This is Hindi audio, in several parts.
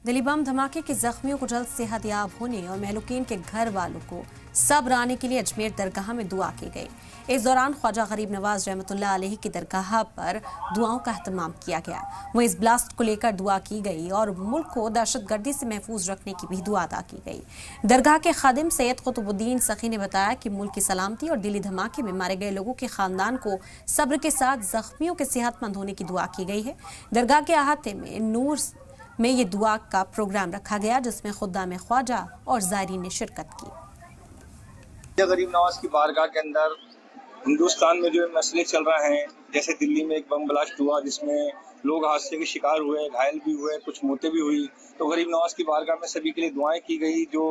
दिल्ली बम धमाके के जख्मियों को जल्द सेहतयाब होने और महलूकीन के घर वालों को सब्र आने के लिए अजमेर दरगाह में दुआ की गई। इस दौरान ख्वाजा गरीब नवाज रहमतुल्लाह अलैहि की दरगाह पर दुआओं का एहतमाम किया गया। वहीं इस ब्लास्ट को लेकर दुआ की गई और मुल्क को दहशतगर्दी से महफूज रखने की भी दुआ अदा की गई। दरगाह के खादिम सैयद कुतुबुद्दीन सखी ने बताया कि मुल्क की सलामती और दिल्ली धमाके में मारे गए लोगों के खानदान को सब्र के साथ जख्मियों के सेहतमंद होने की दुआ की गई है। दरगाह के अहाते में नूर में ये दुआ का प्रोग्राम रखा गया, जिसमें खुद्दाम ख्वाजा और ज़ायरीन ने शिरकत की। गरीब नवाज की बारगाह के अंदर हिंदुस्तान में जो मसले चल रहे हैं, जैसे दिल्ली में एक बम ब्लास्ट हुआ जिसमें लोग हादसे के शिकार हुए, घायल भी हुए, कुछ मौतें भी हुई, तो गरीब नवाज की बारगाह में सभी के लिए दुआएं की गई। जो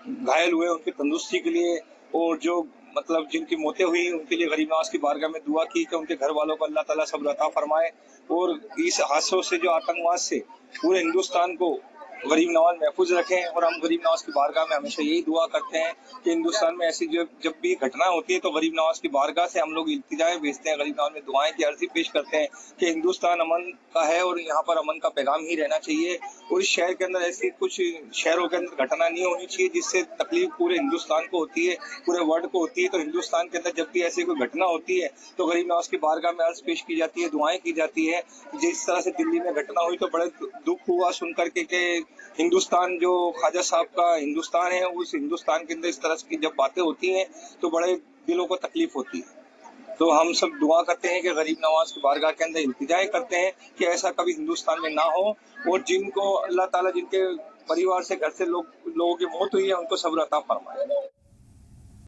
घायल हुए उनकी तंदुरुस्ती के लिए और जो जिनकी मौतें हुई उनके लिए गरीब नवाज की बारगाह में दुआ की कि उनके घर वालों को अल्लाह ताला सब्र अता फरमाए और इस हादसों से, जो आतंकवाद से पूरे हिंदुस्तान को गरीब नवाज महफूज रखें। और हम गरीब नवाज की बारगाह में हमेशा यही दुआ करते हैं कि हिंदुस्तान में ऐसी जब भी घटना होती है तो गरीब नवाज की बारगाह से हम लोग इल्तिजाएं भेजते हैं, गरीब नवाज में दुआएं की अर्जी पेश करते हैं कि हिंदुस्तान अमन का है और यहाँ पर अमन का पैगाम ही रहना चाहिए। और इस शहर के अंदर ऐसी कुछ शहरों के अंदर घटना नहीं होनी चाहिए जिससे तकलीफ पूरे हिंदुस्तान को होती है, पूरे वर्ल्ड को होती है। तो हिंदुस्तान के अंदर जब भी ऐसी कोई घटना होती है तो गरीब नवाज की बारगाह में अर्ज पेश की जाती है, दुआएं की जाती है। जिस तरह से दिल्ली में घटना हुई तो बड़े दुख हुआ सुन करके कि हिंदुस्तान जो ख्वाजा साहब का हिंदुस्तान है, उस हिंदुस्तान के अंदर इस तरह की जब बातें होती हैं तो बड़े दिलों को तकलीफ होती है। तो हम सब दुआ करते हैं कि गरीब नवाज की बारगाह के अंदर इल्तिजाएं करते हैं कि ऐसा कभी हिंदुस्तान में ना हो और जिनको अल्लाह ताला, जिनके परिवार से घर से लोगों की मौत हुई है, उनको सब्र अता फरमाए।